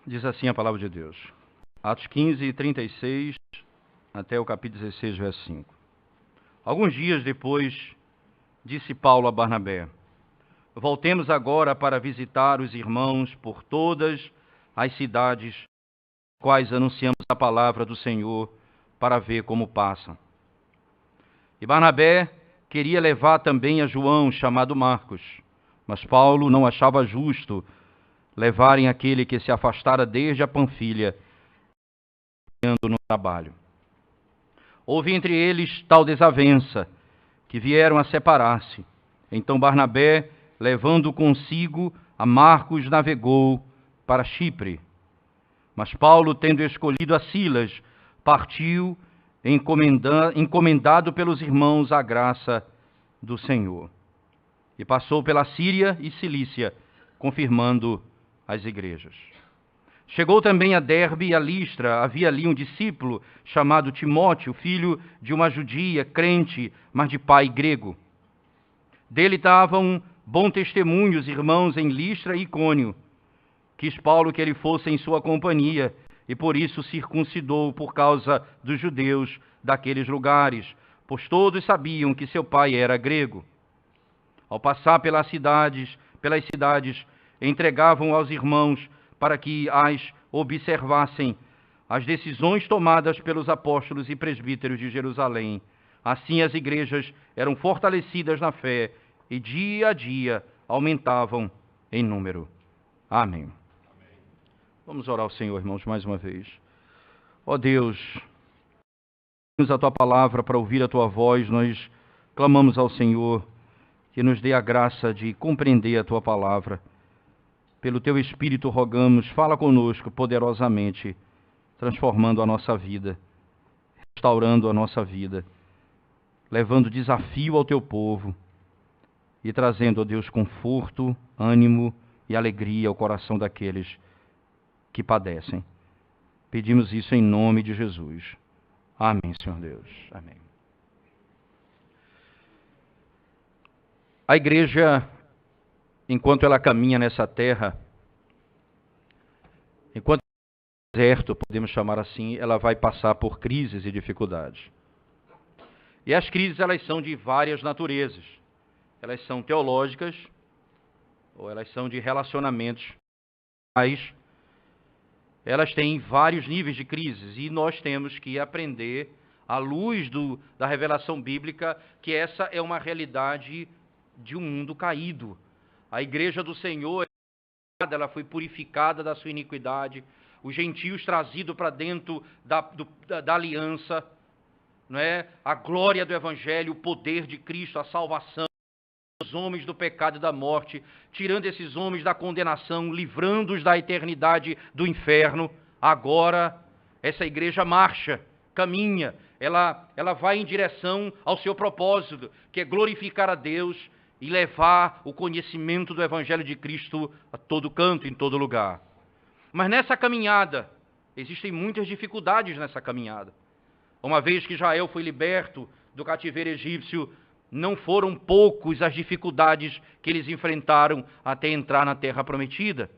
Diz assim a palavra de Deus. Atos 15, 36, até o capítulo 16, verso 5. Alguns dias depois, disse Paulo a Barnabé: voltemos agora para visitar os irmãos por todas as cidades, quais anunciamos a palavra do Senhor, para ver como passam. E Barnabé queria levar também a João, chamado Marcos, mas Paulo não achava justo levarem aquele que se afastara desde a Panfilha, no trabalho. Houve entre eles tal desavença, que vieram a separar-se. Então Barnabé, levando consigo a Marcos, navegou para Chipre. Mas Paulo, tendo escolhido a Silas, partiu encomendado pelos irmãos à graça do Senhor. E passou pela Síria e Cilícia, confirmando as igrejas. Chegou também a Derbe e a Listra. Havia ali um discípulo chamado Timóteo, filho de uma judia, crente, mas de pai grego. Dele davam bom testemunho os irmãos em Listra e Icônio. Quis Paulo que ele fosse em sua companhia, e por isso circuncidou por causa dos judeus daqueles lugares, pois todos sabiam que seu pai era grego. Ao passar pelas cidades, entregavam aos irmãos para que as observassem as decisões tomadas pelos apóstolos e presbíteros de Jerusalém. Assim as igrejas eram fortalecidas na fé e dia a dia aumentavam em número. Amém. Vamos orar ao Senhor, irmãos, mais uma vez. Ó Deus, nos a Tua palavra para ouvir a Tua voz, nós clamamos ao Senhor que nos dê a graça de compreender a Tua palavra. Pelo Teu Espírito rogamos, fala conosco poderosamente, transformando a nossa vida, restaurando a nossa vida, levando desafio ao Teu povo e trazendo, ó Deus, conforto, ânimo e alegria ao coração daqueles que padecem. Pedimos isso em nome de Jesus. Amém, Senhor Deus. Amém. A igreja, enquanto ela caminha nessa terra, enquanto no deserto, podemos chamar assim, ela vai passar por crises e dificuldades. E as crises, elas são de várias naturezas. Elas são teológicas, ou elas são de relacionamentos, mas elas têm vários níveis de crises, e nós temos que aprender, à luz da revelação bíblica, que essa é uma realidade de um mundo caído. A igreja do Senhor, ela foi purificada da sua iniquidade, os gentios trazidos para dentro da aliança, não é? A glória do evangelho, o poder de Cristo, a salvação, os homens do pecado e da morte, tirando esses homens da condenação, livrando-os da eternidade do inferno. Agora, essa igreja marcha, caminha, ela vai em direção ao seu propósito, que é glorificar a Deus e levar o conhecimento do Evangelho de Cristo a todo canto, em todo lugar. Mas nessa caminhada, existem muitas dificuldades nessa caminhada. Uma vez que Israel foi liberto do cativeiro egípcio, não foram poucos as dificuldades que eles enfrentaram até entrar na terra prometida.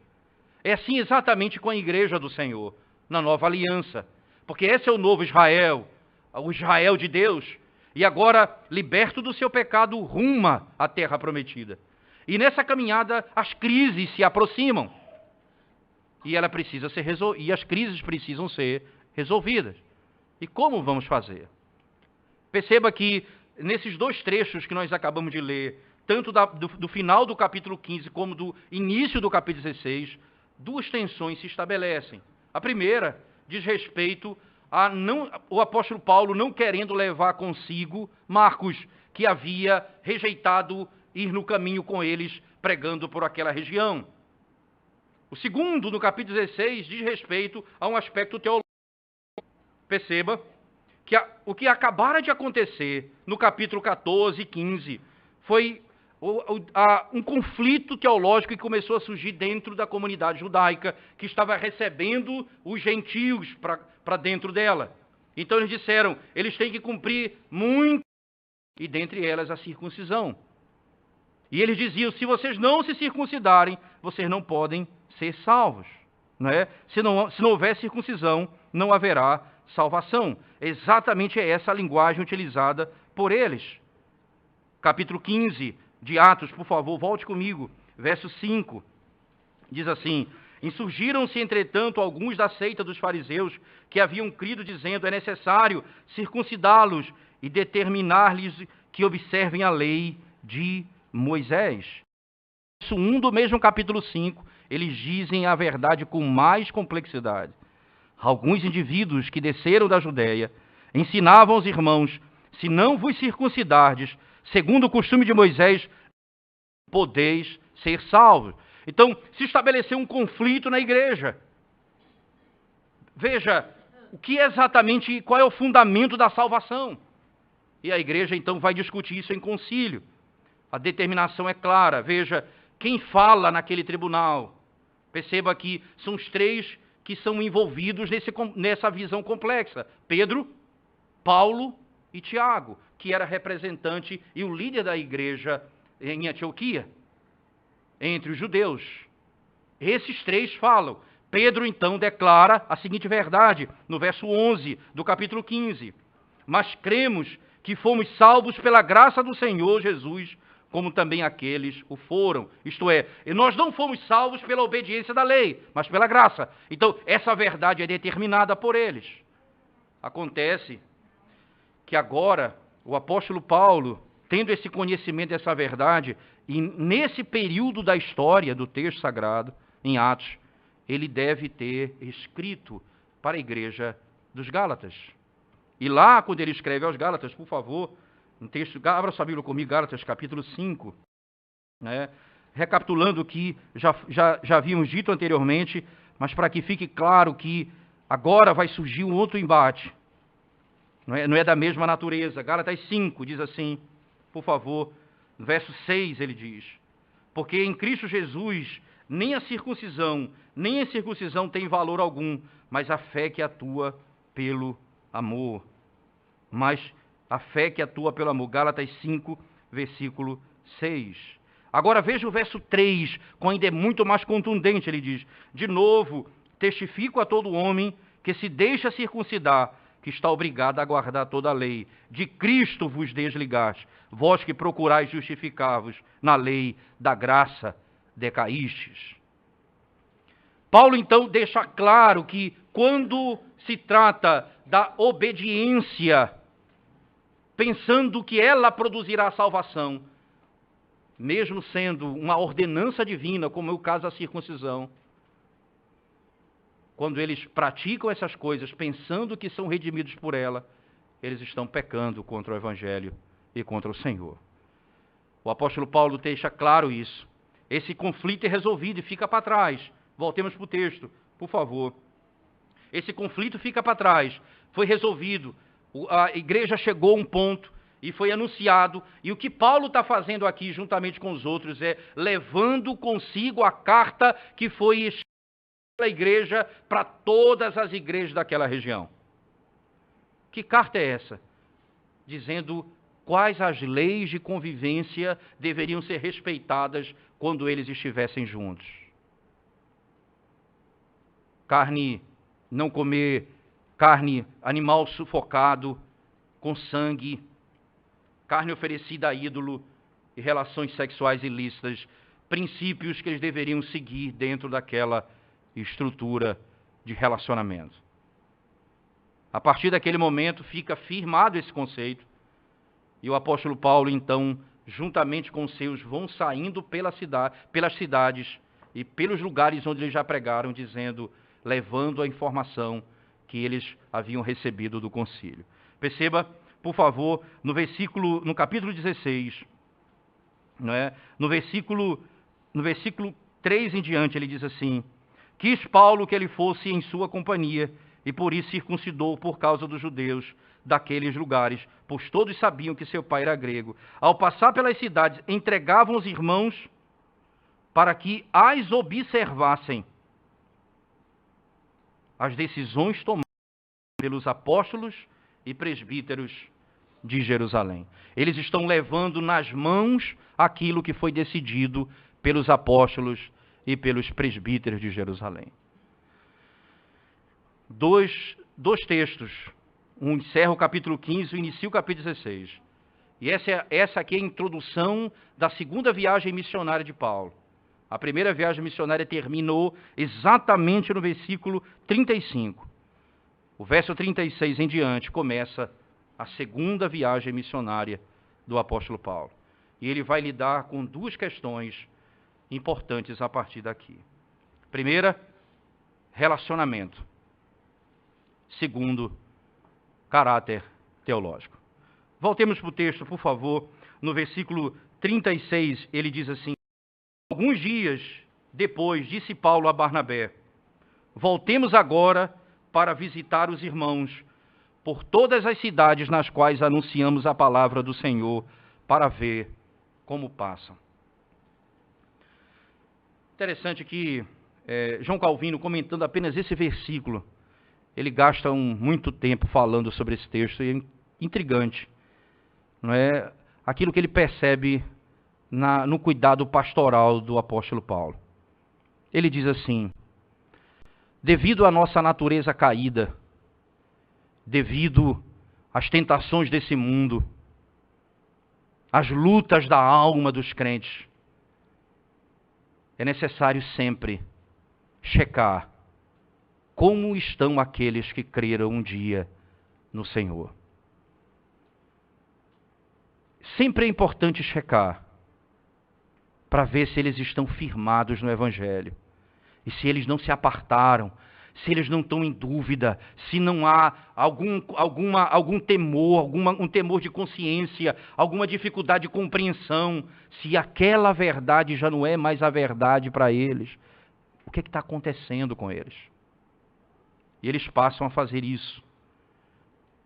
É assim exatamente com a igreja do Senhor, na nova aliança. Porque esse é o novo Israel, o Israel de Deus. E agora, liberto do seu pecado, ruma à terra prometida. E nessa caminhada, as crises se aproximam. E as crises precisam ser resolvidas. E como vamos fazer? Perceba que nesses dois trechos que nós acabamos de ler, tanto do final do capítulo 15 como do início do capítulo 16, duas tensões se estabelecem. A primeira diz respeito o apóstolo Paulo não querendo levar consigo Marcos, que havia rejeitado ir no caminho com eles, pregando por aquela região. O segundo, no capítulo 16, diz respeito a um aspecto teológico. Perceba que o que acabara de acontecer no capítulo 14 e 15 foi um conflito teológico que começou a surgir dentro da comunidade judaica, que estava recebendo os gentios para dentro dela. Então eles disseram, eles têm que cumprir muito, e dentre elas a circuncisão. E eles diziam, se vocês não se circuncidarem, vocês não podem ser salvos. não é? Se não houver circuncisão, não haverá salvação. Exatamente essa a linguagem utilizada por eles. Capítulo 15 de Atos, por favor, volte comigo. Verso 5, diz assim: insurgiram-se, entretanto, alguns da seita dos fariseus que haviam crido, dizendo: é necessário circuncidá-los e determinar-lhes que observem a lei de Moisés. Verso 1 do mesmo capítulo 5, eles dizem a verdade com mais complexidade. Alguns indivíduos que desceram da Judéia ensinavam aos irmãos: se não vos circuncidardes, segundo o costume de Moisés, podeis ser salvos. Então, se estabeleceu um conflito na igreja. Veja, o que exatamente, qual é o fundamento da salvação? E a igreja, então, vai discutir isso em concílio. A determinação é clara. Veja, quem fala naquele tribunal? Perceba que são os três que são envolvidos nessa visão complexa. Pedro, Paulo e Tiago, que era representante e o líder da igreja em Antioquia, entre os judeus. Esses três falam. Pedro, então, declara a seguinte verdade, no verso 11 do capítulo 15. Mas cremos que fomos salvos pela graça do Senhor Jesus, como também aqueles o foram. Isto é, nós não fomos salvos pela obediência da lei, mas pela graça. Então, essa verdade é determinada por eles. Acontece que agora o apóstolo Paulo, tendo esse conhecimento dessa verdade, e nesse período da história do texto sagrado, em Atos, ele deve ter escrito para a igreja dos Gálatas. E lá, quando ele escreve aos Gálatas, por favor, um texto, abra sua Bíblia comigo, Gálatas capítulo 5, né? Recapitulando o que já havíamos dito anteriormente, mas para que fique claro que agora vai surgir um outro embate. Não é da mesma natureza. Gálatas 5 diz assim, por favor, no verso 6 ele diz: porque em Cristo Jesus nem a circuncisão, nem a incircuncisão tem valor algum, mas a fé que atua pelo amor. Mas a fé que atua pelo amor. Gálatas 5, versículo 6. Agora veja o verso 3, com ainda é muito mais contundente, ele diz: de novo, testifico a todo homem que se deixa circuncidar, que está obrigado a guardar toda a lei. De Cristo vos desligaste, vós que procurais justificar-vos na lei da graça decaístes. Paulo, então, deixa claro que quando se trata da obediência, pensando que ela produzirá a salvação, mesmo sendo uma ordenança divina, como é o caso da circuncisão, quando eles praticam essas coisas pensando que são redimidos por ela, eles estão pecando contra o Evangelho e contra o Senhor. O apóstolo Paulo deixa claro isso. Esse conflito é resolvido e fica para trás. Voltemos para o texto, por favor. Esse conflito fica para trás. Foi resolvido. A igreja chegou a um ponto e foi anunciado. E o que Paulo está fazendo aqui, juntamente com os outros, é levando consigo a carta que foi escrita pela igreja para todas as igrejas daquela região. Que carta é essa? Dizendo quais as leis de convivência deveriam ser respeitadas quando eles estivessem juntos. Não comer carne, animal sufocado, com sangue, carne oferecida a ídolo e relações sexuais ilícitas, princípios que eles deveriam seguir dentro daquela estrutura de relacionamento. A partir daquele momento fica firmado esse conceito e o apóstolo Paulo, então, juntamente com os seus, vão saindo pelas cidades e pelos lugares onde eles já pregaram, dizendo, levando a informação que eles haviam recebido do concílio. Perceba, por favor, no capítulo 16, não é? No versículo 3 em diante, ele diz assim: quis Paulo que ele fosse em sua companhia, e por isso circuncidou por causa dos judeus daqueles lugares, pois todos sabiam que seu pai era grego. Ao passar pelas cidades, entregavam os irmãos para que as observassem as decisões tomadas pelos apóstolos e presbíteros de Jerusalém. Eles estão levando nas mãos aquilo que foi decidido pelos apóstolos e pelos presbíteros de Jerusalém. dois textos. Um encerra o capítulo 15 e inicia o capítulo 16. E essa aqui é a introdução da segunda viagem missionária de Paulo. A primeira viagem missionária terminou exatamente no versículo 35. O verso 36 em diante começa a segunda viagem missionária do apóstolo Paulo. E ele vai lidar com duas questões importantes a partir daqui. Primeira, relacionamento. Segundo, caráter teológico. Voltemos para o texto, por favor. No versículo 36, ele diz assim: alguns dias depois, disse Paulo a Barnabé: voltemos agora para visitar os irmãos por todas as cidades nas quais anunciamos a palavra do Senhor, para ver como passam. Interessante que João Calvino, comentando apenas esse versículo, ele gasta muito tempo falando sobre esse texto, e é intrigante. Não é aquilo que ele percebe no cuidado pastoral do apóstolo Paulo. Ele diz assim: devido à nossa natureza caída, devido às tentações desse mundo, às lutas da alma dos crentes, é necessário sempre checar como estão aqueles que creram um dia no Senhor. Sempre é importante checar para ver se eles estão firmados no Evangelho. E se eles não se apartaram, se eles não estão em dúvida, se não há algum temor, um temor de consciência, alguma dificuldade de compreensão, se aquela verdade já não é mais a verdade para eles. O que está acontecendo com eles? E eles passam a fazer isso.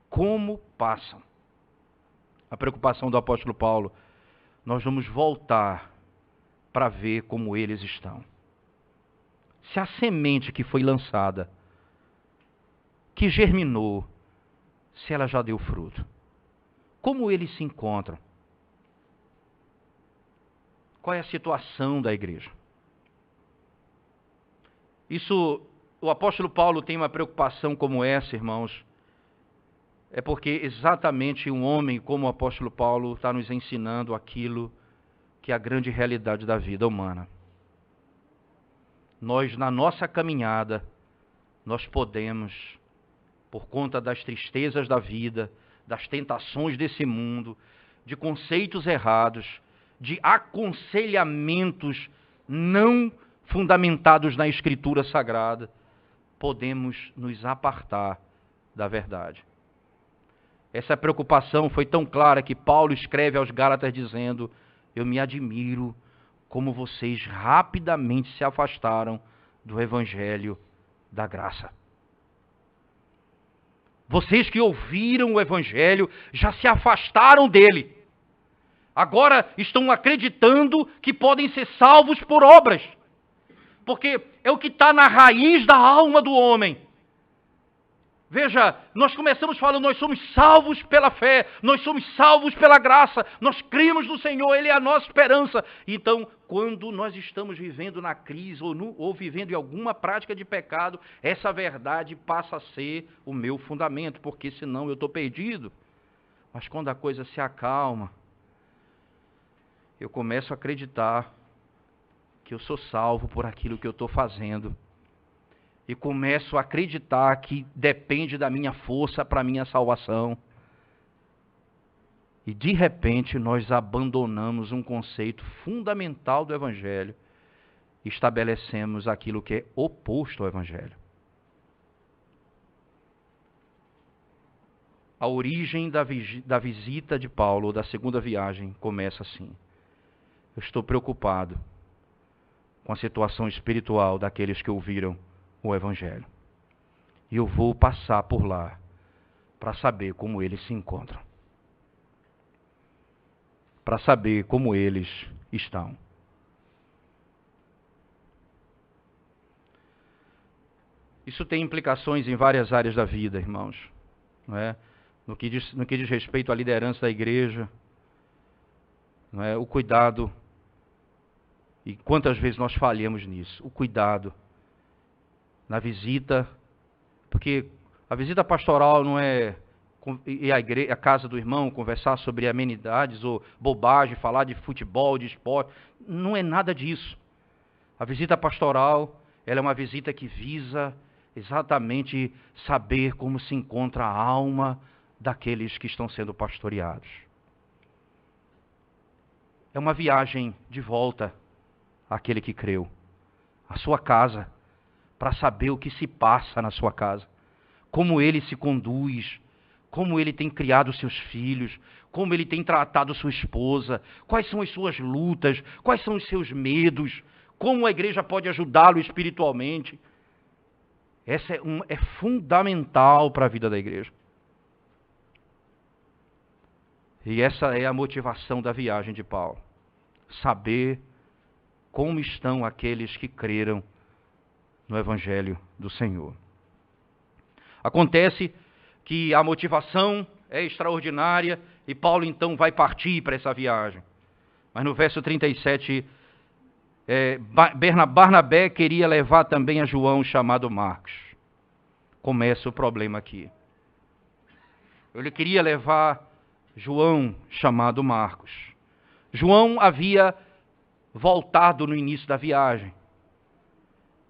Como passam? A preocupação do apóstolo Paulo: nós vamos voltar para ver como eles estão. Se a semente que foi lançada, que germinou, se ela já deu fruto, como eles se encontram? Qual é a situação da igreja? O apóstolo Paulo tem uma preocupação como essa, irmãos, é porque exatamente um homem como o apóstolo Paulo está nos ensinando aquilo que é a grande realidade da vida humana. Nós, na nossa caminhada, nós podemos, por conta das tristezas da vida, das tentações desse mundo, de conceitos errados, de aconselhamentos não fundamentados na Escritura Sagrada, podemos nos apartar da verdade. Essa preocupação foi tão clara que Paulo escreve aos Gálatas dizendo: eu me admiro como vocês rapidamente se afastaram do Evangelho da graça. Vocês que ouviram o Evangelho já se afastaram dele. Agora estão acreditando que podem ser salvos por obras. Porque é o que está na raiz da alma do homem. Veja, nós começamos falando, nós somos salvos pela fé, nós somos salvos pela graça, nós cremos no Senhor, Ele é a nossa esperança. Então, quando nós estamos vivendo na crise ou vivendo em alguma prática de pecado, essa verdade passa a ser o meu fundamento, porque senão eu estou perdido. Mas quando a coisa se acalma, eu começo a acreditar que eu sou salvo por aquilo que eu estou fazendo. E começo a acreditar que depende da minha força para a minha salvação. E de repente nós abandonamos um conceito fundamental do Evangelho e estabelecemos aquilo que é oposto ao Evangelho. A origem da visita de Paulo, da segunda viagem, começa assim: eu estou preocupado com a situação espiritual daqueles que ouviram o Evangelho. E eu vou passar por lá para saber como eles se encontram. Para saber como eles estão. Isso tem implicações em várias áreas da vida, irmãos. Não é? No que diz respeito à liderança da igreja, não é? O cuidado, e quantas vezes nós falhamos nisso, o cuidado na visita Porque a visita pastoral não é ir à casa do irmão, conversar sobre amenidades ou bobagem, falar de futebol, de esporte. Não é nada disso. A visita pastoral, ela é uma visita que visa exatamente saber como se encontra a alma daqueles que estão sendo pastoreados. É uma viagem de volta àquele que creu, à sua casa, para saber o que se passa na sua casa, como ele se conduz, como ele tem criado seus filhos, como ele tem tratado sua esposa, quais são as suas lutas, quais são os seus medos, como a igreja pode ajudá-lo espiritualmente. Essa é fundamental para a vida da igreja. E essa é a motivação da viagem de Paulo. Saber como estão aqueles que creram no Evangelho do Senhor. Acontece que a motivação é extraordinária e Paulo então vai partir para essa viagem. Mas no verso 37, Barnabé queria levar também a João chamado Marcos. Começa o problema aqui. Ele queria levar João chamado Marcos. João havia voltado no início da viagem.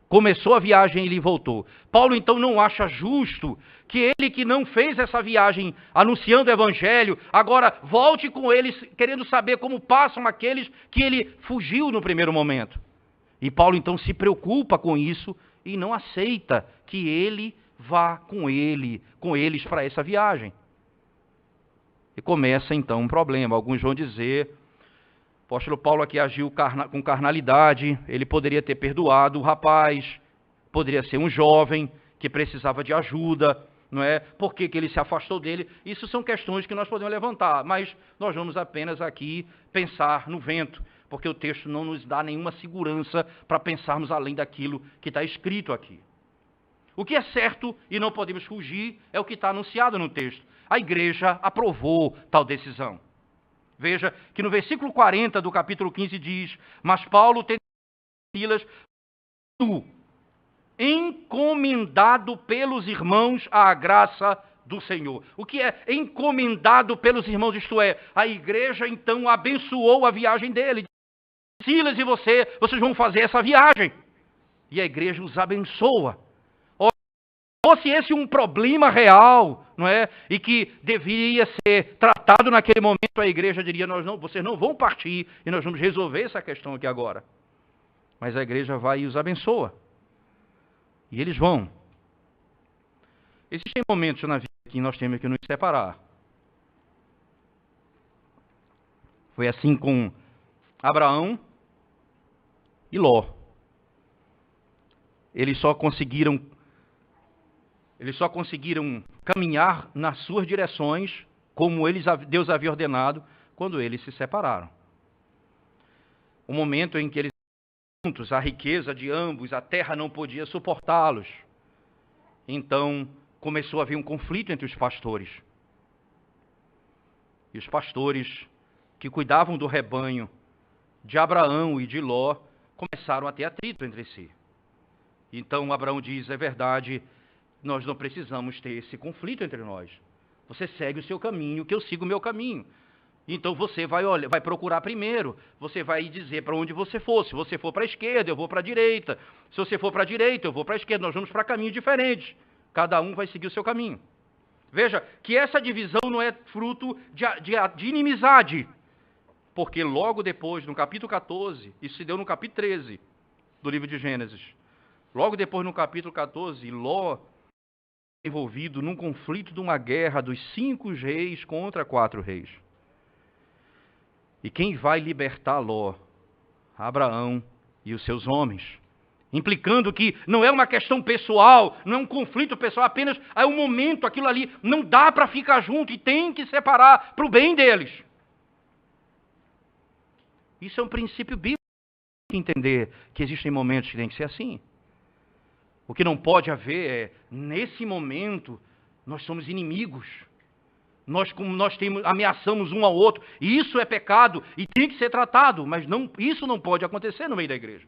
Começou a viagem e ele voltou. Paulo então não acha justo que ele que não fez essa viagem anunciando o evangelho, agora volte com eles querendo saber como passam aqueles que ele fugiu no primeiro momento. E Paulo então se preocupa com isso e não aceita que ele vá com eles para essa viagem. E começa então um problema. Alguns vão dizer, o apóstolo Paulo aqui agiu com carnalidade, ele poderia ter perdoado o rapaz, poderia ser um jovem que precisava de ajuda, não é? Por que ele se afastou dele? Isso são questões que nós podemos levantar, mas nós vamos apenas aqui pensar no vento, porque o texto não nos dá nenhuma segurança para pensarmos além daquilo que está escrito aqui. O que é certo e não podemos fugir é o que está anunciado no texto. A igreja aprovou tal decisão. Veja que no versículo 40 do capítulo 15 diz, mas Paulo tem Silas encomendado pelos irmãos à graça do Senhor. O que é encomendado pelos irmãos? Isto é, a igreja então abençoou a viagem dele. Silas e vocês vão fazer essa viagem. E a igreja os abençoa. Fosse esse um problema real, não é? E que deveria ser tratado naquele momento, a igreja diria, vocês não vão partir e nós vamos resolver essa questão aqui agora. Mas a igreja vai e os abençoa. E eles vão. Existem momentos na vida que nós temos que nos separar. Foi assim com Abraão e Ló. Eles só conseguiram caminhar nas suas direções, como Deus havia ordenado, quando eles se separaram. O momento em que eles estavam juntos, a riqueza de ambos, a terra não podia suportá-los. Então, começou a haver um conflito entre os pastores. E os pastores que cuidavam do rebanho de Abraão e de Ló começaram a ter atrito entre si. Então, Abraão diz, é verdade, nós não precisamos ter esse conflito entre nós. Você segue o seu caminho, que eu sigo o meu caminho. Então você vai procurar primeiro, você vai dizer para onde você for. Se você for para a esquerda, eu vou para a direita. Se você for para a direita, eu vou para a esquerda. Nós vamos para caminhos diferentes. Cada um vai seguir o seu caminho. Veja que essa divisão não é fruto de inimizade. Porque logo depois, no capítulo 14, isso se deu no capítulo 13 do livro de Gênesis. Logo depois, no capítulo 14, Ló envolvido num conflito de uma guerra dos 5 reis contra 4 reis. E quem vai libertar Ló? Abraão e os seus homens. Implicando que não é uma questão pessoal, não é um conflito pessoal, apenas é um momento, aquilo ali, não dá para ficar junto e tem que separar para o bem deles. Isso é um princípio bíblico, entender que existem momentos que tem que ser assim. O que não pode haver é, nesse momento, nós somos inimigos. Nós ameaçamos um ao outro. E isso é pecado e tem que ser tratado. Mas isso não pode acontecer no meio da igreja.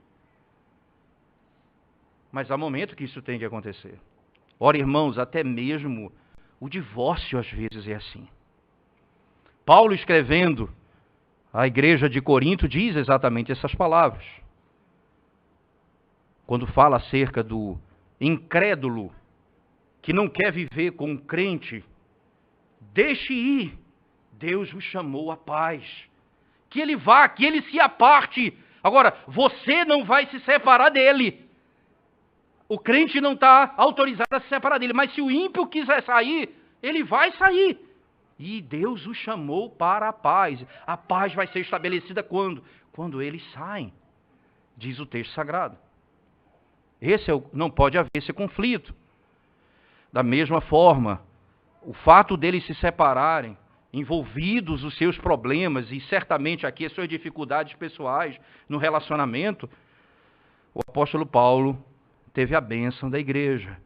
Mas há momento que isso tem que acontecer. Ora, irmãos, até mesmo o divórcio às vezes é assim. Paulo, escrevendo à igreja de Corinto, diz exatamente essas palavras. Quando fala acerca do incrédulo que não quer viver com um crente, deixe ir. Deus o chamou à paz. Que ele vá, que ele se aparte. Agora, você não vai se separar dele. O crente não está autorizado a se separar dele. Mas se o ímpio quiser sair, ele vai sair. E Deus o chamou para a paz. A paz vai ser estabelecida quando? Quando eles saem, diz o texto sagrado. Não pode haver esse conflito. Da mesma forma, o fato deles se separarem, envolvidos os seus problemas e certamente aqui as suas dificuldades pessoais no relacionamento, o apóstolo Paulo teve a bênção da igreja,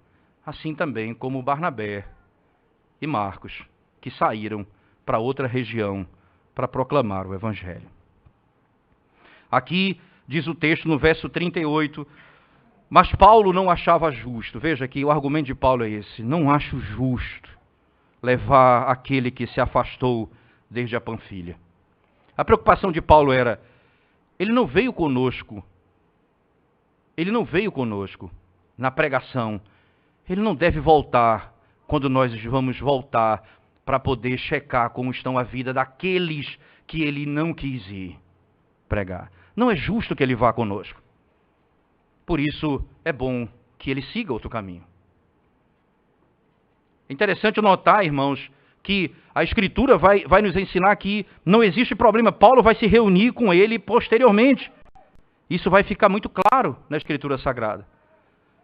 assim também como Barnabé e Marcos, que saíram para outra região para proclamar o evangelho. Aqui diz o texto no verso 38, mas Paulo não achava justo. Veja que o argumento de Paulo é esse: não acho justo levar aquele que se afastou desde a Panfilha. A preocupação de Paulo era, ele não veio conosco na pregação, ele não deve voltar quando nós vamos voltar para poder checar como estão a vida daqueles que ele não quis ir pregar. Não é justo que ele vá conosco. Por isso é bom que ele siga outro caminho. É interessante notar, irmãos, que a Escritura vai nos ensinar que não existe problema. Paulo vai se reunir com ele posteriormente. Isso vai ficar muito claro na Escritura Sagrada.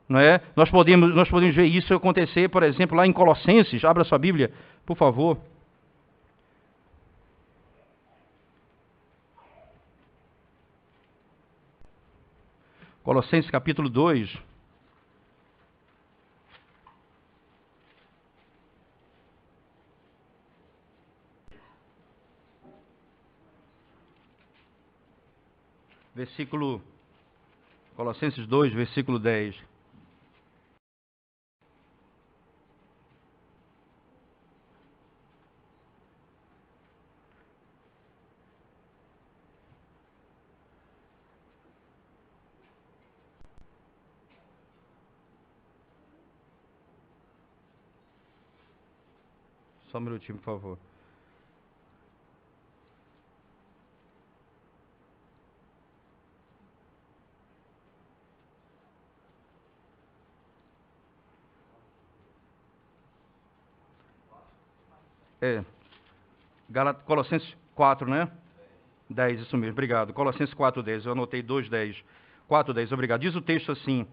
Não é? Nós podemos ver isso acontecer, por exemplo, lá em Colossenses. Abra sua Bíblia, por favor. Colossenses capítulo 2. Colossenses 2, versículo 10. Só um minutinho, por favor. Colossenses 4, né? 10, isso mesmo, obrigado. Colossenses 4, 10, eu anotei 2, 10. 4, 10, obrigado. Diz o texto assim: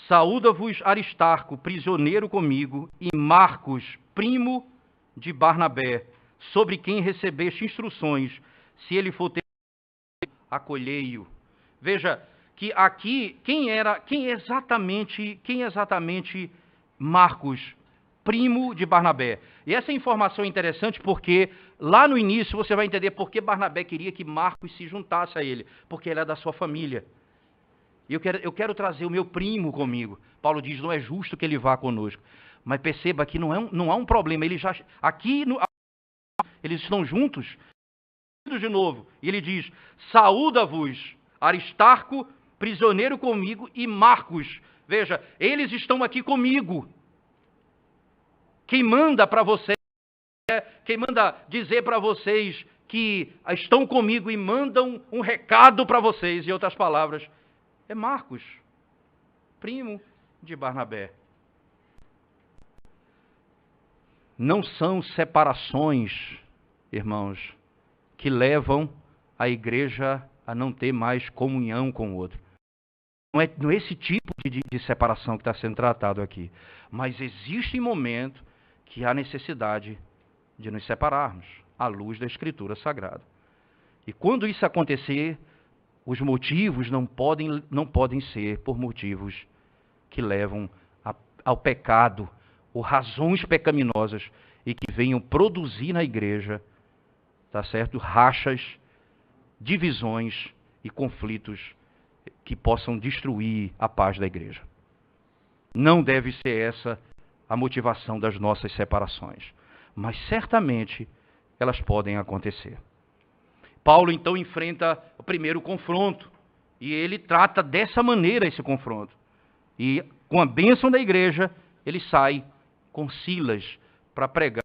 saúda-vos Aristarco, prisioneiro comigo, e Marcos, primo de Barnabé, sobre quem recebeste instruções, se ele for ter, acolhei-o. Veja que aqui, quem é exatamente Marcos, primo de Barnabé? E essa informação é interessante porque lá no início você vai entender por que Barnabé queria que Marcos se juntasse a ele, porque ele é da sua família. E eu quero trazer o meu primo comigo. Paulo diz, não é justo que ele vá conosco. Mas perceba que não há um problema. Eles estão juntos. De novo. E ele diz, saúda-vos Aristarco, prisioneiro comigo, e Marcos. Veja, eles estão aqui comigo. Quem manda para vocês, quem manda dizer para vocês que estão comigo e mandam um recado para vocês, em outras palavras, é Marcos, primo de Barnabé. Não são separações, irmãos, que levam a igreja a não ter mais comunhão com o outro. Não é esse tipo de separação que está sendo tratado aqui. Mas existe momento que há necessidade de nos separarmos, à luz da Escritura Sagrada. E quando isso acontecer, os motivos não podem ser por motivos que levam ao pecado, ou razões pecaminosas, e que venham produzir na igreja, tá certo? Rachas, divisões e conflitos que possam destruir a paz da igreja. Não deve ser essa a motivação das nossas separações. Mas certamente elas podem acontecer. Paulo então enfrenta o primeiro confronto. E ele trata dessa maneira esse confronto. E com a bênção da igreja, ele sai com Silas para pregar,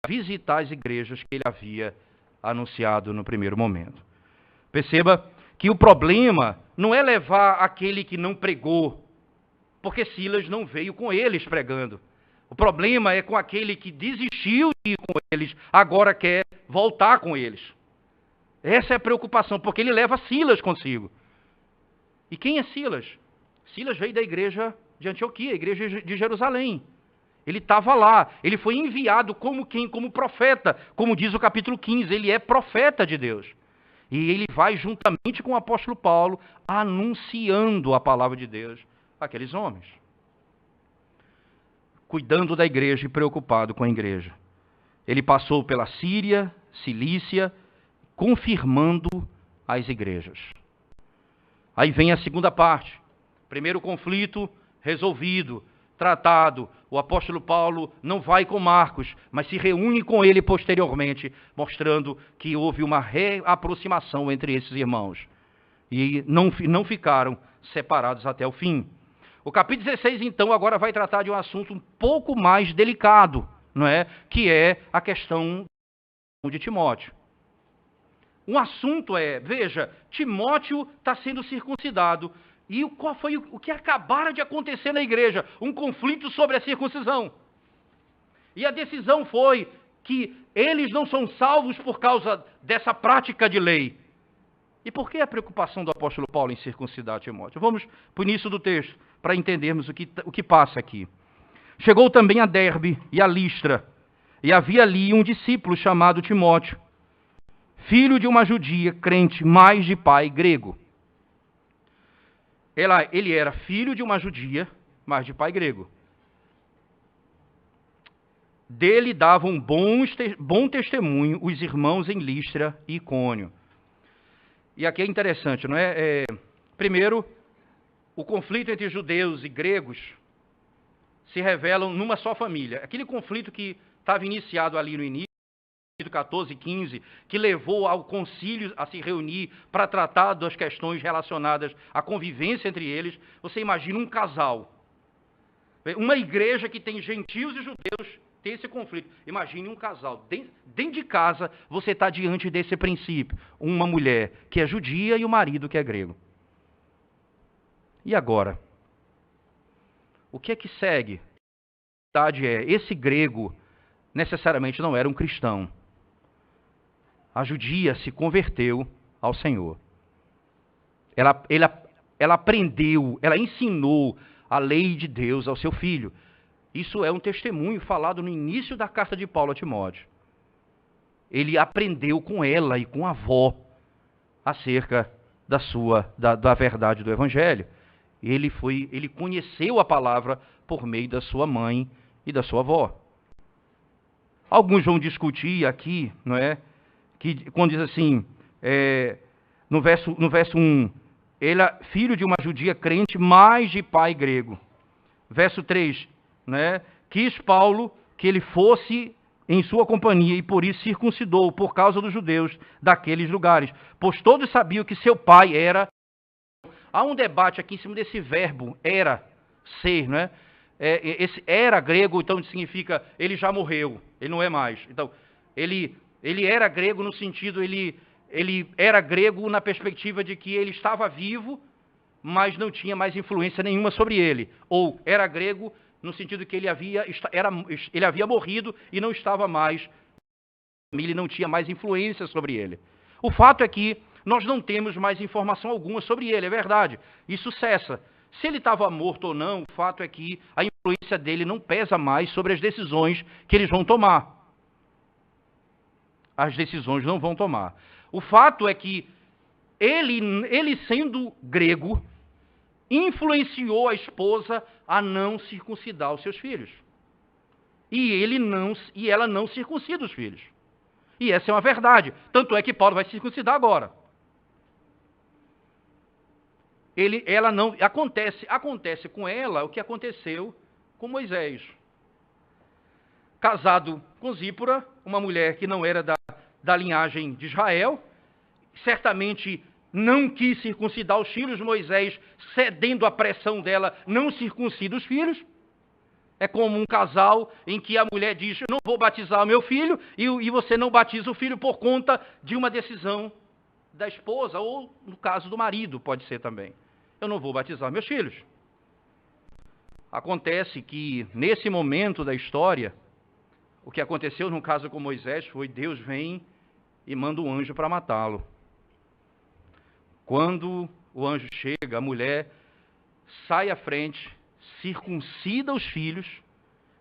visitar as igrejas que ele havia anunciado no primeiro momento. Perceba que o problema não é levar aquele que não pregou, porque Silas não veio com eles pregando. O problema é com aquele que desistiu de ir com eles, agora quer voltar com eles. Essa é a preocupação, porque ele leva Silas consigo. E quem é Silas? Silas veio da igreja de Antioquia, a igreja de Jerusalém. Ele estava lá, ele foi enviado como quem? Como profeta, como diz o capítulo 15, ele é profeta de Deus. E ele vai juntamente com o apóstolo Paulo, anunciando a palavra de Deus àqueles homens. Cuidando da igreja e preocupado com a igreja. Ele passou pela Síria, Cilícia, confirmando as igrejas. Aí vem a segunda parte. Primeiro conflito resolvido, tratado. O apóstolo Paulo não vai com Marcos, mas se reúne com ele posteriormente, mostrando que houve uma reaproximação entre esses irmãos. E não ficaram separados até o fim. O capítulo 16, então, agora vai tratar de um assunto um pouco mais delicado, não é? Que é a questão de Timóteo. Um assunto veja, Timóteo está sendo circuncidado. E qual foi o que acabara de acontecer na igreja? Um conflito sobre a circuncisão. E a decisão foi que eles não são salvos por causa dessa prática de lei. E por que a preocupação do apóstolo Paulo em circuncidar Timóteo? Vamos para o início do texto, para entendermos o que passa aqui. Chegou também a Derbe e a Listra, e havia ali um discípulo chamado Timóteo, filho de uma judia crente, mas de pai grego. Ele era filho de uma judia, mas de pai grego. Dele davam bom testemunho os irmãos em Listra e Icônio. E aqui é interessante, não é? Primeiro, o conflito entre judeus e gregos se revelam numa só família. Aquele conflito que estava iniciado ali no início, 14 e 15, que levou ao concílio a se reunir para tratar das questões relacionadas à convivência entre eles. Você imagina um casal, uma igreja que tem gentios e judeus, tem esse conflito. Imagine um casal, dentro de casa você está diante desse princípio, uma mulher que é judia e o marido que é grego. E agora? O que é que segue? A verdade é, esse grego necessariamente não era um cristão. A judia se converteu ao Senhor. Ela aprendeu, ela ensinou a lei de Deus ao seu filho. Isso é um testemunho falado no início da carta de Paulo a Timóteo. Ele aprendeu com ela e com a avó acerca da verdade do Evangelho. Ele conheceu a palavra por meio da sua mãe e da sua avó. Alguns vão discutir aqui, não é? Que quando diz assim, no verso 1, ele é filho de uma judia crente, mas de pai grego. Verso 3, né? Quis Paulo que ele fosse em sua companhia e por isso circuncidou por causa dos judeus daqueles lugares, pois todos sabiam que seu pai era. Há um debate aqui em cima desse verbo, era, ser, não é? Esse era grego, então significa ele já morreu, ele não é mais. Então, ele era grego no sentido, ele era grego na perspectiva de que ele estava vivo, mas não tinha mais influência nenhuma sobre ele. Ou era grego no sentido que ele havia morrido e não estava mais, ele não tinha mais influência sobre ele. O fato é que nós não temos mais informação alguma sobre ele, é verdade. Isso cessa. Se ele estava morto ou não, o fato é que a influência dele não pesa mais sobre as decisões que eles vão tomar. As decisões não vão tomar. O fato é que ele sendo grego, influenciou a esposa a não circuncidar os seus filhos. E ela não circuncida os filhos. E essa é uma verdade. Tanto é que Paulo vai circuncidar agora. ela não acontece com ela o que aconteceu com Moisés. Casado com Zípora, uma mulher que não era da linhagem de Israel, certamente não quis circuncidar os filhos. Moisés, cedendo à pressão dela, não circuncida os filhos. É como um casal em que a mulher diz: eu não vou batizar o meu filho, e você não batiza o filho por conta de uma decisão da esposa, ou no caso do marido, pode ser também. Eu não vou batizar meus filhos. Acontece que, nesse momento da história, o que aconteceu no caso com Moisés foi: Deus vem e manda um anjo para matá-lo. Quando o anjo chega, a mulher sai à frente, circuncida os filhos,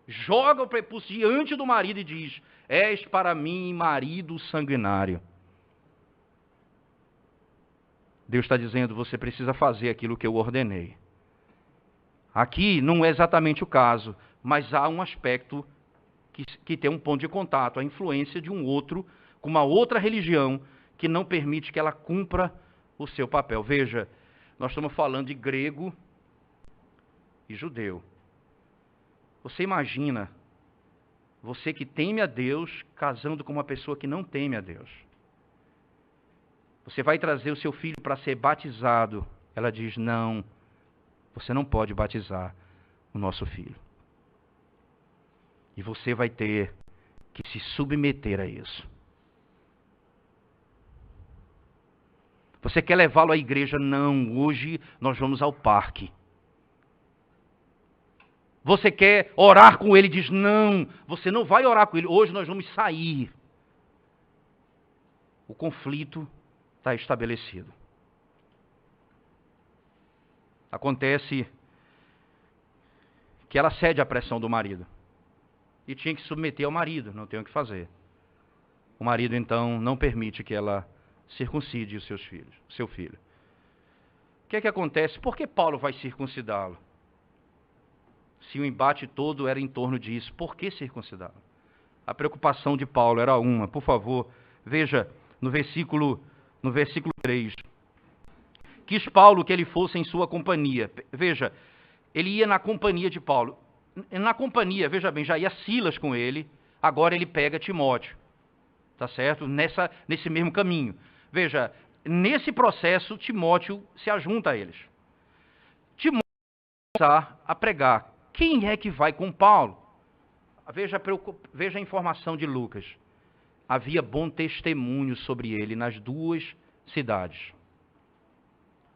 joga o prepúcio diante do marido e diz: és para mim marido sanguinário. Deus está dizendo: você precisa fazer aquilo que eu ordenei. Aqui não é exatamente o caso, mas há um aspecto que tem um ponto de contato, a influência de um outro, com uma outra religião, que não permite que ela cumpra o seu papel. Veja, nós estamos falando de grego e judeu. Você imagina, você que teme a Deus, casando com uma pessoa que não teme a Deus. Você vai trazer o seu filho para ser batizado. Ela diz: não, você não pode batizar o nosso filho. E você vai ter que se submeter a isso. Você quer levá-lo à igreja? Não, hoje nós vamos ao parque. Você quer orar com ele? Diz: não, você não vai orar com ele, hoje nós vamos sair. O conflito está estabelecido. Acontece que ela cede à pressão do marido. E tinha que submeter ao marido, não tem o que fazer. O marido, então, não permite que ela circuncide os seus filhos, seu filho. O que é que acontece? Por que Paulo vai circuncidá-lo? Se o embate todo era em torno disso, por que circuncidá-lo? A preocupação de Paulo era uma, por favor, veja no versículo 3. Quis Paulo que ele fosse em sua companhia. Veja, ele ia na companhia de Paulo. Na companhia, veja bem, já ia Silas com ele, agora ele pega Timóteo. Tá certo? Nesse mesmo caminho. Veja, nesse processo, Timóteo se ajunta a eles. Timóteo começa a pregar. Quem é que vai com Paulo? Veja a informação de Lucas. Havia bom testemunho sobre ele nas duas cidades.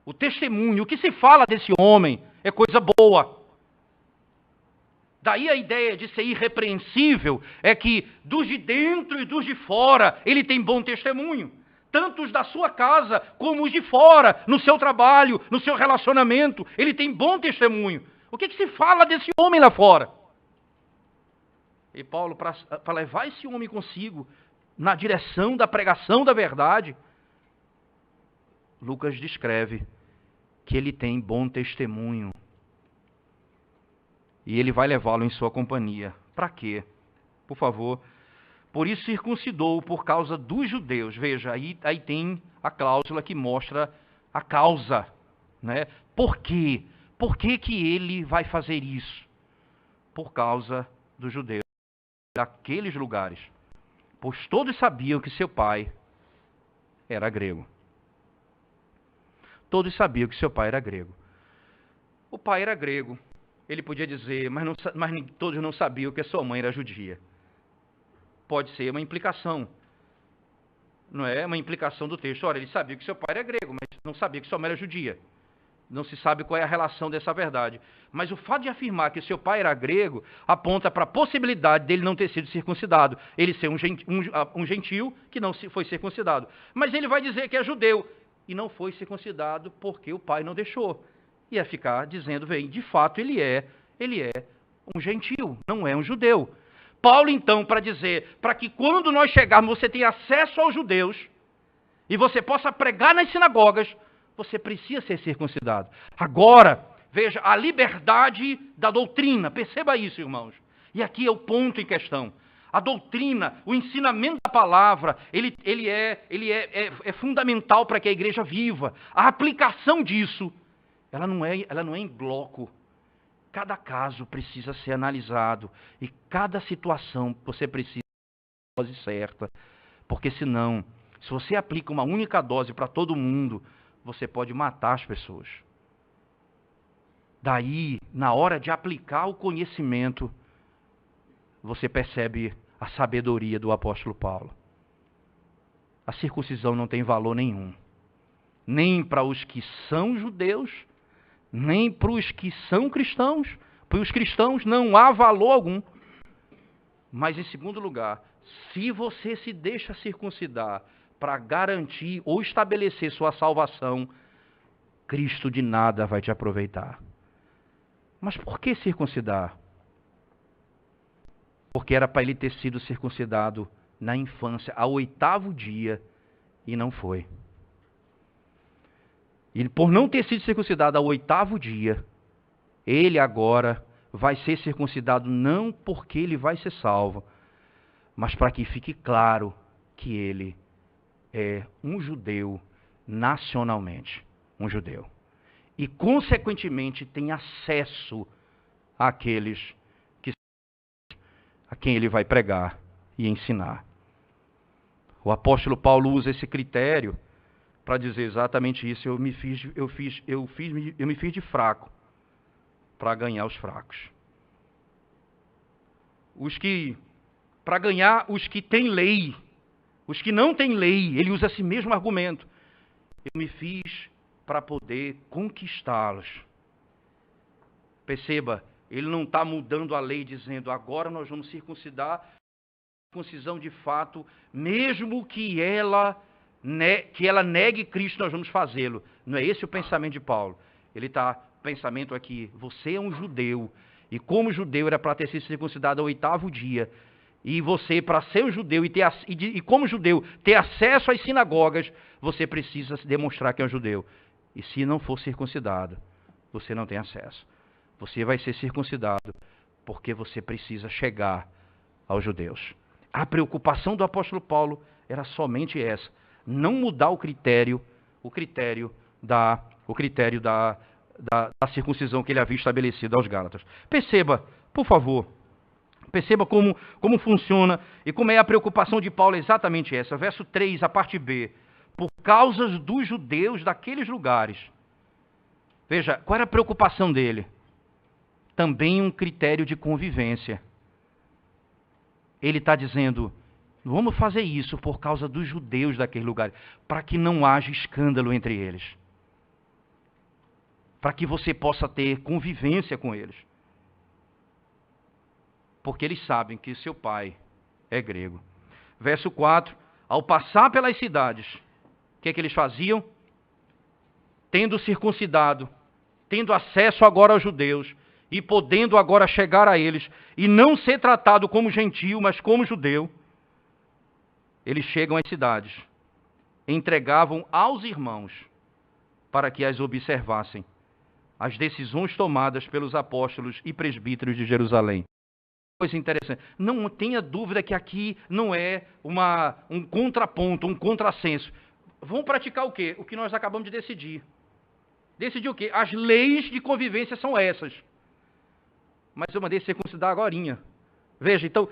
O testemunho, o que se fala desse homem é coisa boa. Daí a ideia de ser irrepreensível é que dos de dentro e dos de fora ele tem bom testemunho. Tanto os da sua casa como os de fora, no seu trabalho, no seu relacionamento, ele tem bom testemunho. O que se fala desse homem lá fora? E Paulo, para levar esse homem consigo na direção da pregação da verdade, Lucas descreve que ele tem bom testemunho. E ele vai levá-lo em sua companhia. Para quê? Por favor. Por isso circuncidou por causa dos judeus. Veja, aí tem a cláusula que mostra a causa. Né? Por quê? Por que ele vai fazer isso? Por causa dos judeus, daqueles lugares. Pois todos sabiam que seu pai era grego. Todos sabiam que seu pai era grego. O pai era grego. Ele podia dizer, mas todos não sabiam que a sua mãe era judia. Pode ser uma implicação. Não é uma implicação do texto. Olha, ele sabia que seu pai era grego, mas não sabia que sua mãe era judia. Não se sabe qual é a relação dessa verdade. Mas o fato de afirmar que seu pai era grego aponta para a possibilidade dele não ter sido circuncidado. Ele ser um gentil que não foi circuncidado. Mas ele vai dizer que é judeu e não foi circuncidado porque o pai não deixou. Ia ficar dizendo, bem, de fato ele é um gentil, não é um judeu. Paulo, então, para dizer, para que quando nós chegarmos você tenha acesso aos judeus e você possa pregar nas sinagogas, você precisa ser circuncidado. Agora, veja, a liberdade da doutrina, perceba isso, irmãos. E aqui é o ponto em questão. A doutrina, o ensinamento da palavra, ele é fundamental para que a igreja viva. A aplicação disso ela não é em bloco. Cada caso precisa ser analisado e cada situação você precisa da dose certa, porque senão, se você aplica uma única dose para todo mundo, você pode matar as pessoas. Daí, na hora de aplicar o conhecimento, você percebe a sabedoria do apóstolo Paulo. A circuncisão não tem valor nenhum, nem para os que são judeus, nem para os que são cristãos. Para os cristãos não há valor algum. Mas, em segundo lugar, se você se deixa circuncidar para garantir ou estabelecer sua salvação, Cristo de nada vai te aproveitar. Mas por que circuncidar? Porque era para ele ter sido circuncidado na infância, ao 8º dia, e não foi. E por não ter sido circuncidado ao 8º dia, ele agora vai ser circuncidado não porque ele vai ser salvo, mas para que fique claro que ele é um judeu nacionalmente, um judeu. E, consequentemente, tem acesso àqueles a quem ele vai pregar e ensinar. O apóstolo Paulo usa esse critério para dizer exatamente isso. Eu me fiz de fraco para ganhar os fracos. Para ganhar os que têm lei, os que não têm lei, ele usa esse mesmo argumento. Eu me fiz para poder conquistá-los. Perceba, ele não está mudando a lei dizendo agora nós vamos circuncidar, circuncisão de fato, mesmo que ela negue Cristo, nós vamos fazê-lo. Não é esse o pensamento de Paulo. O pensamento aqui, você é um judeu, e como judeu era para ter sido circuncidado ao 8º dia, e você, para ser um judeu e como judeu, ter acesso às sinagogas, você precisa demonstrar que é um judeu. E se não for circuncidado, você não tem acesso. Você vai ser circuncidado porque você precisa chegar aos judeus. A preocupação do apóstolo Paulo era somente essa, não mudar o critério da circuncisão que ele havia estabelecido aos Gálatas. Perceba, por favor, como funciona e como é a preocupação de Paulo, é exatamente essa. Verso 3, a parte B. Por causa dos judeus daqueles lugares. Veja, qual era a preocupação dele? Também um critério de convivência. Ele está dizendo, vamos fazer isso por causa dos judeus daquele lugar, para que não haja escândalo entre eles. Para que você possa ter convivência com eles. Porque eles sabem que seu pai é grego. Verso 4, ao passar pelas cidades, o que é que eles faziam? Tendo circuncidado, tendo acesso agora aos judeus, e podendo agora chegar a eles, e não ser tratado como gentio, mas como judeu, eles chegam às cidades, entregavam aos irmãos, para que as observassem, as decisões tomadas pelos apóstolos e presbíteros de Jerusalém. Coisa interessante, não tenha dúvida que aqui não é um contraponto, um contrassenso. Vão praticar o quê? O que nós acabamos de decidir. Decidir o quê? As leis de convivência são essas. Mas eu mandei circuncidar agorinha. Veja, então,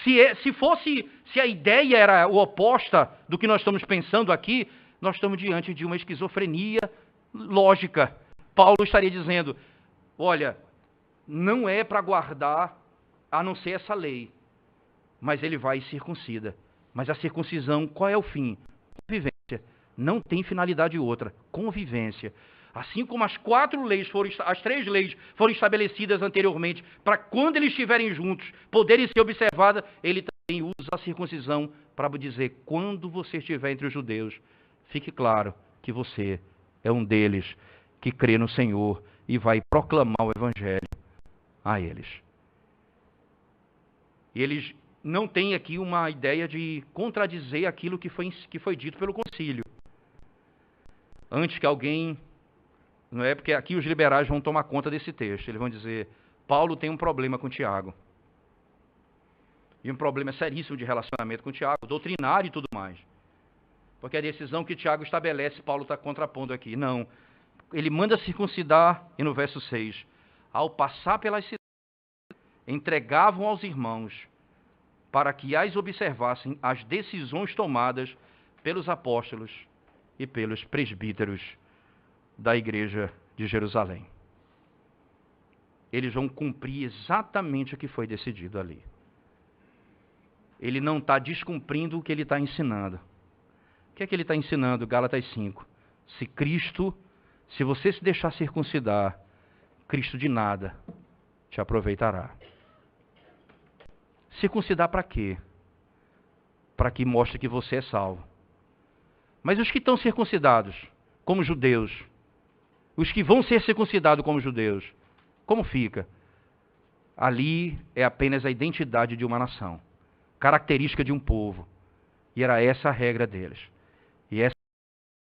se a ideia era oposta do que nós estamos pensando aqui, nós estamos diante de uma esquizofrenia lógica. Paulo estaria dizendo, olha, não é para guardar a não ser essa lei, mas ele vai e circuncida. Mas a circuncisão, qual é o fim? Convivência. Não tem finalidade outra. Convivência. Assim como as 3 leis foram estabelecidas anteriormente, para quando eles estiverem juntos, poderem ser observadas, ele também usa a circuncisão para dizer, quando você estiver entre os judeus, fique claro que você é um deles que crê no Senhor e vai proclamar o Evangelho a eles. E eles não têm aqui uma ideia de contradizer aquilo que foi dito pelo concílio. Antes que alguém... Não é porque aqui os liberais vão tomar conta desse texto. Eles vão dizer, Paulo tem um problema com Tiago. E um problema seríssimo de relacionamento com Tiago, doutrinário e tudo mais. Porque a decisão que Tiago estabelece, Paulo está contrapondo aqui. Não. ele manda circuncidar, e no verso 6, ao passar pelas cidades, entregavam aos irmãos para que as observassem as decisões tomadas pelos apóstolos e pelos presbíteros da igreja de Jerusalém. Eles vão cumprir exatamente o que foi decidido ali. Ele não está descumprindo o que ele está ensinando. O que é que ele está ensinando? Gálatas 5. Se você se deixar circuncidar, Cristo de nada te aproveitará. Circuncidar para quê? Para que mostre que você é salvo. Mas os que estão circuncidados, como judeus, os que vão ser circuncidados como judeus, como fica? Ali é apenas a identidade de uma nação, característica de um povo. E era essa a regra deles. E essa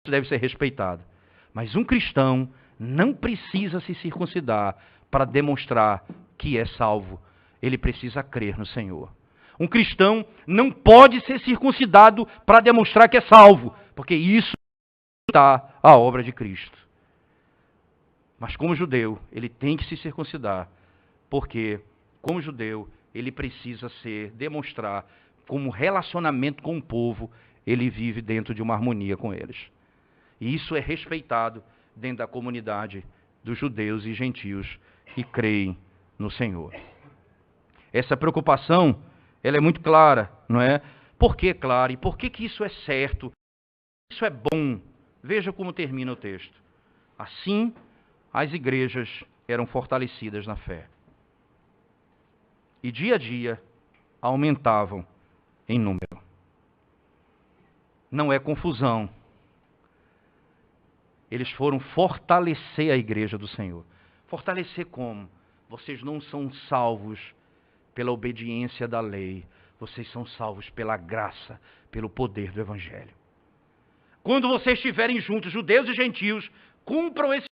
deve ser respeitada. Mas um cristão não precisa se circuncidar para demonstrar que é salvo. Ele precisa crer no Senhor. Um cristão não pode ser circuncidado para demonstrar que é salvo, porque isso está a obra de Cristo. Mas como judeu, ele tem que se circuncidar, porque como judeu, ele precisa demonstrar como relacionamento com o povo, ele vive dentro de uma harmonia com eles. E isso é respeitado dentro da comunidade dos judeus e gentios que creem no Senhor. Essa preocupação, ela é muito clara, não é? Por que clara? E por que isso é certo? Isso é bom. Veja como termina o texto. Assim, as igrejas eram fortalecidas na fé. E dia a dia aumentavam em número. Não é confusão. Eles foram fortalecer a igreja do Senhor. Fortalecer como? Vocês não são salvos pela obediência da lei. Vocês são salvos pela graça, pelo poder do Evangelho. Quando vocês estiverem juntos, judeus e gentios, cumpram esse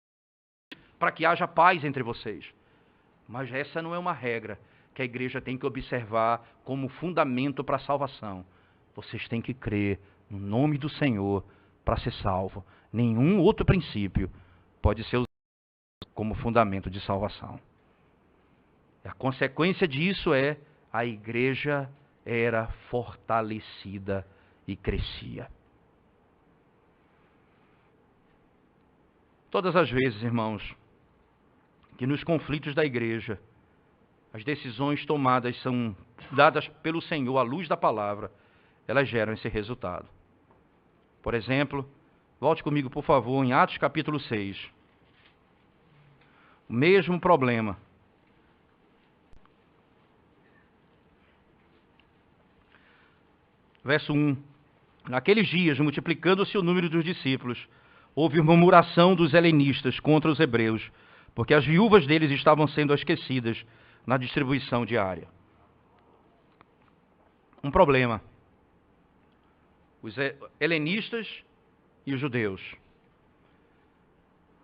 para que haja paz entre vocês. Mas essa não é uma regra que a igreja tem que observar como fundamento para a salvação. Vocês têm que crer no nome do Senhor para ser salvo. Nenhum outro princípio pode ser usado como fundamento de salvação. A consequência disso é a igreja era fortalecida e crescia. Todas as vezes, irmãos, que nos conflitos da igreja, as decisões tomadas são dadas pelo Senhor à luz da palavra, elas geram esse resultado. Por exemplo, volte comigo, por favor, em Atos capítulo 6. O mesmo problema. Verso 1. Naqueles dias, multiplicando-se o número dos discípulos, houve murmuração dos helenistas contra os hebreus, porque as viúvas deles estavam sendo esquecidas na distribuição diária. Um problema. Os helenistas e os judeus.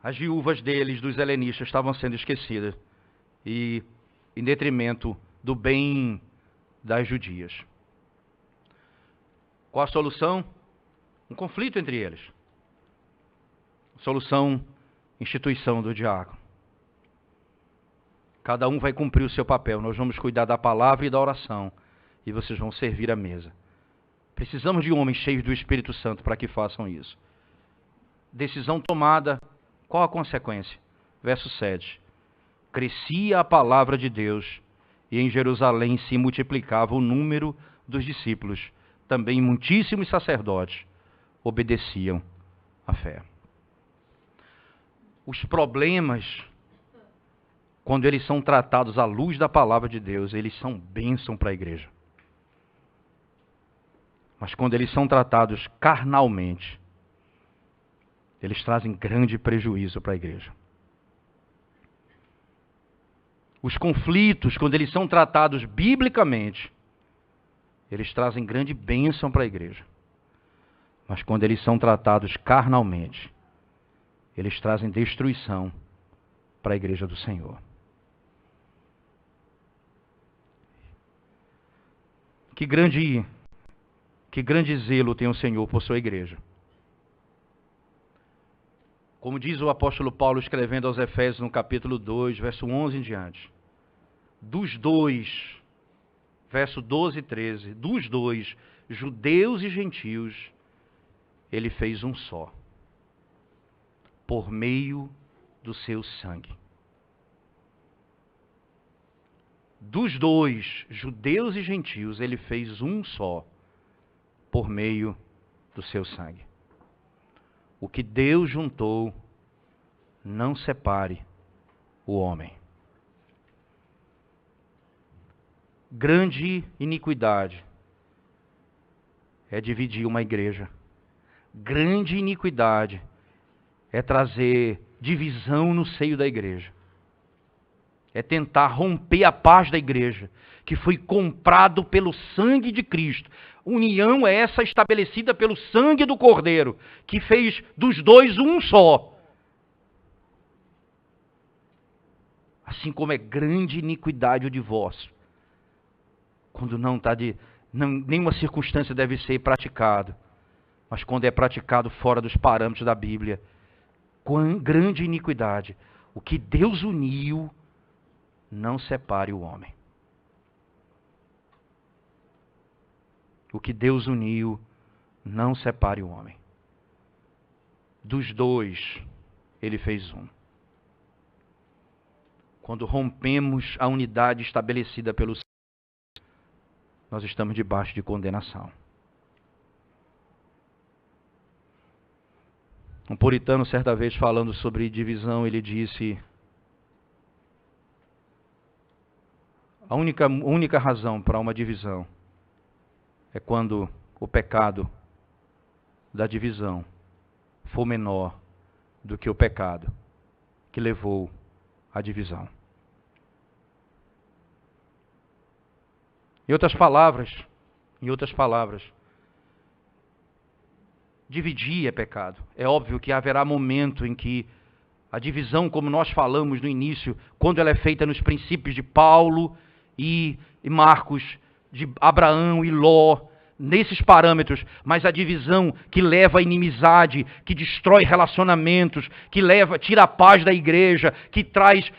As viúvas deles, dos helenistas, estavam sendo esquecidas, e em detrimento do bem das judias. Qual a solução? Um conflito entre eles. Solução, instituição do diácono. Cada um vai cumprir o seu papel. Nós vamos cuidar da palavra e da oração, e vocês vão servir a mesa. Precisamos de homens cheios do Espírito Santo para que façam isso. Decisão tomada, qual a consequência? Verso 7. Crescia a palavra de Deus, e em Jerusalém se multiplicava o número dos discípulos. Também muitíssimos sacerdotes obedeciam à fé. Os problemas, quando eles são tratados à luz da palavra de Deus, eles são bênção para a igreja. Mas quando eles são tratados carnalmente, eles trazem grande prejuízo para a igreja. Os conflitos, quando eles são tratados biblicamente, eles trazem grande bênção para a igreja. Mas quando eles são tratados carnalmente, eles trazem destruição para a igreja do Senhor. Que grande zelo tem o Senhor por sua igreja. Como diz o apóstolo Paulo escrevendo aos Efésios no capítulo 2, verso 11 em diante. Dos dois, verso 12 e 13, dos dois, judeus e gentios, ele fez um só, por meio do seu sangue. Dos dois, judeus e gentios, ele fez um só, por meio do seu sangue. O que Deus juntou, não separe o homem. Grande iniquidade é dividir uma igreja. Grande iniquidade é trazer divisão no seio da igreja. É tentar romper a paz da igreja, que foi comprado pelo sangue de Cristo. União é essa estabelecida pelo sangue do Cordeiro, que fez dos dois um só. Assim como é grande iniquidade o divórcio, quando nenhuma circunstância deve ser praticado, mas quando é praticado fora dos parâmetros da Bíblia. Quão grande iniquidade! O que Deus uniu, não separe o homem. O que Deus uniu, não separe o homem. Dos dois, ele fez um. Quando rompemos a unidade estabelecida pelo Senhor, nós estamos debaixo de condenação. Um puritano, certa vez, falando sobre divisão, ele disse: a única razão para uma divisão é quando o pecado da divisão for menor do que o pecado que levou à divisão. Em outras palavras, dividir é pecado. É óbvio que haverá momento em que a divisão, como nós falamos no início, quando ela é feita nos princípios de Paulo e Marcos, de Abraão e Ló, nesses parâmetros, mas a divisão que leva à inimizade, que destrói relacionamentos, que tira a paz da igreja, que traz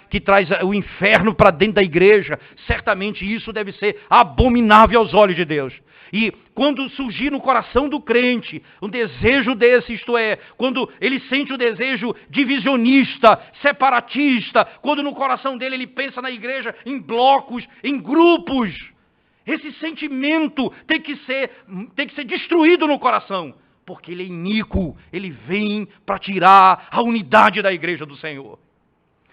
o inferno para dentro da igreja, certamente isso deve ser abominável aos olhos de Deus. E quando surgir no coração do crente um desejo desse, isto é, quando ele sente o desejo divisionista, separatista, quando no coração dele ele pensa na igreja em blocos, em grupos, esse sentimento tem que ser destruído no coração, porque ele é iníquo, ele vem para tirar a unidade da igreja do Senhor.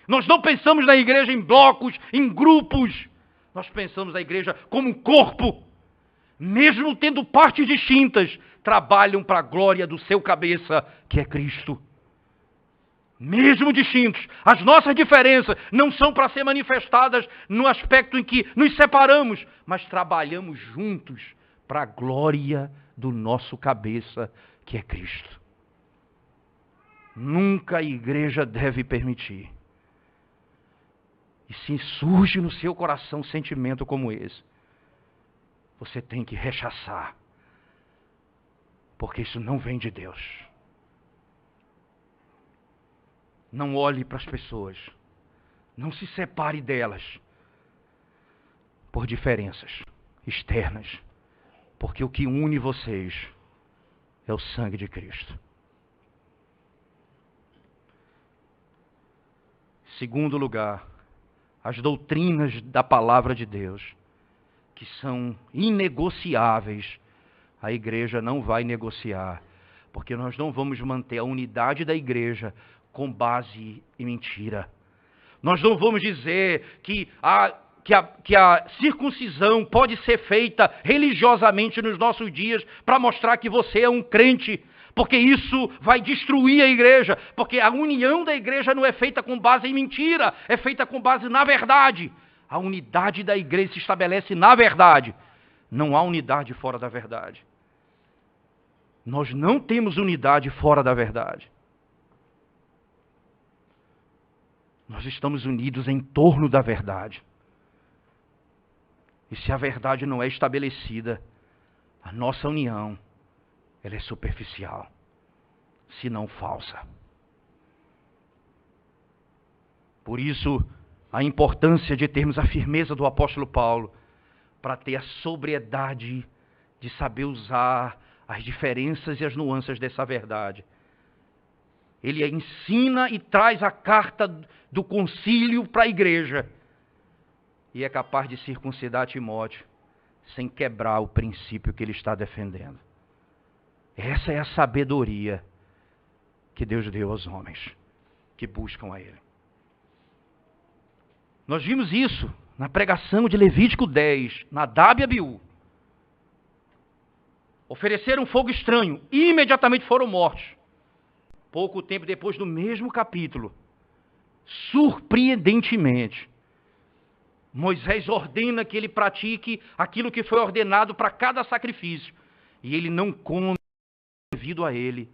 Nós não pensamos na igreja em blocos, em grupos, nós pensamos na igreja como um corpo. Mesmo tendo partes distintas, trabalham para a glória do seu cabeça, que é Cristo. Mesmo distintos, as nossas diferenças não são para ser manifestadas no aspecto em que nos separamos, mas trabalhamos juntos para a glória do nosso cabeça, que é Cristo. Nunca a igreja deve permitir. E se surge no seu coração um sentimento como esse, você tem que rechaçar, porque isso não vem de Deus. Não olhe para as pessoas, não se separe delas por diferenças externas, porque o que une vocês é o sangue de Cristo. Segundo lugar, as doutrinas da palavra de Deus, que são inegociáveis, a igreja não vai negociar, porque nós não vamos manter a unidade da igreja com base em mentira. Nós não vamos dizer que a circuncisão pode ser feita religiosamente nos nossos dias para mostrar que você é um crente, porque isso vai destruir a igreja, porque a união da igreja não é feita com base em mentira, é feita com base na verdade. A unidade da igreja se estabelece na verdade. Não há unidade fora da verdade. Nós não temos unidade fora da verdade. Nós estamos unidos em torno da verdade. E se a verdade não é estabelecida, a nossa união, ela é superficial, se não falsa. Por isso, a importância de termos a firmeza do apóstolo Paulo para ter a sobriedade de saber usar as diferenças e as nuances dessa verdade. Ele ensina e traz a carta do concílio para a igreja. E é capaz de circuncidar Timóteo sem quebrar o princípio que ele está defendendo. Essa é a sabedoria que Deus deu aos homens que buscam a Ele. Nós vimos isso na pregação de Levítico 10, Nadab e Abiú. Ofereceram fogo estranho e imediatamente foram mortos. Pouco tempo depois, no mesmo capítulo, surpreendentemente, Moisés ordena que ele pratique aquilo que foi ordenado para cada sacrifício. E ele não come devido a ele.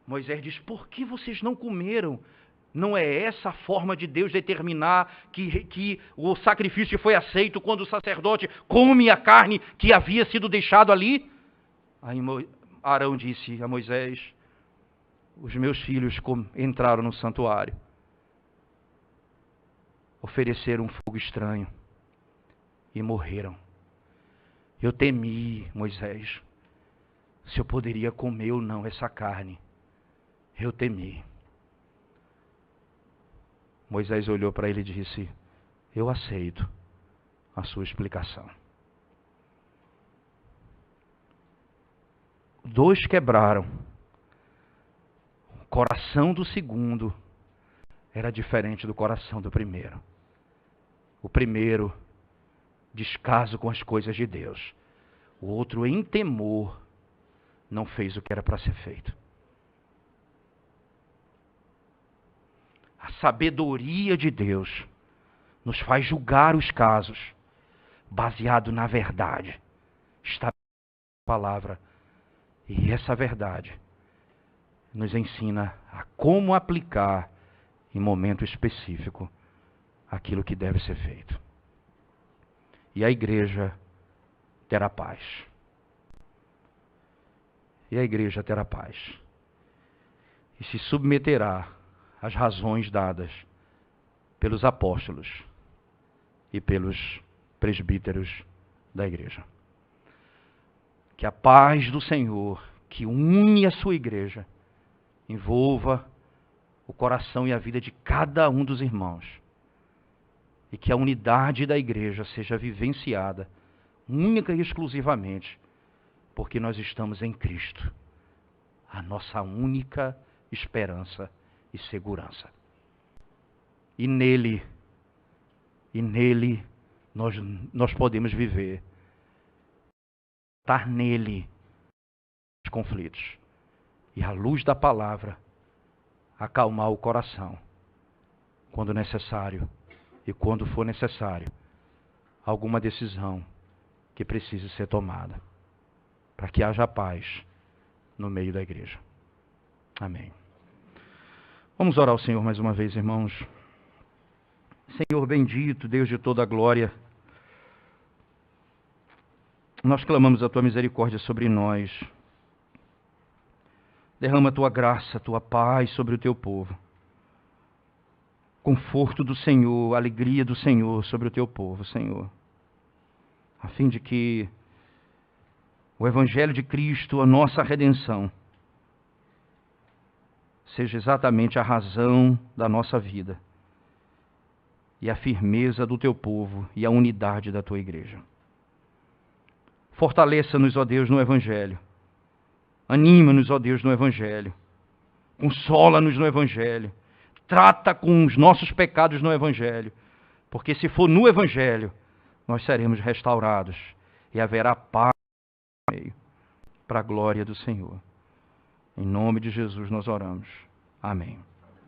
Moisés diz, por que vocês não comeram? Não é essa a forma de Deus determinar que o sacrifício foi aceito quando o sacerdote come a carne que havia sido deixado ali? Aí Arão disse a Moisés, os meus filhos entraram no santuário, ofereceram um fogo estranho e morreram. Eu temi, Moisés, se eu poderia comer ou não essa carne. Eu temi. Moisés olhou para ele e disse, eu aceito a sua explicação. 2 quebraram. O coração do segundo era diferente do coração do primeiro. O primeiro, descaso com as coisas de Deus. O outro, em temor, não fez o que era para ser feito. A sabedoria de Deus nos faz julgar os casos baseado na verdade. Está na palavra. E essa verdade nos ensina a como aplicar em momento específico aquilo que deve ser feito. E a igreja terá paz. E a igreja terá paz. E se submeterá às razões dadas pelos apóstolos e pelos presbíteros da igreja. Que a paz do Senhor, que une a sua igreja, envolva o coração e a vida de cada um dos irmãos. E que a unidade da igreja seja vivenciada, única e exclusivamente, porque nós estamos em Cristo, a nossa única esperança e segurança. E nele nós podemos viver. Estar nele os conflitos. E à luz da palavra, acalmar o coração, quando necessário e quando for necessário, alguma decisão que precise ser tomada, para que haja paz no meio da igreja. Amém. Vamos orar ao Senhor mais uma vez, irmãos. Senhor bendito, Deus de toda a glória, nós clamamos a Tua misericórdia sobre nós. Derrama a Tua graça, a Tua paz sobre o Teu povo. Conforto do Senhor, alegria do Senhor sobre o Teu povo, Senhor. A fim de que o Evangelho de Cristo, a nossa redenção, seja exatamente a razão da nossa vida. E a firmeza do Teu povo e a unidade da Tua igreja. Fortaleça-nos, ó Deus, no Evangelho. Anima-nos, ó Deus, no Evangelho. Consola-nos no Evangelho. Trata com os nossos pecados no Evangelho. Porque se for no Evangelho, nós seremos restaurados. E haverá paz no meio, para a glória do Senhor. Em nome de Jesus nós oramos. Amém.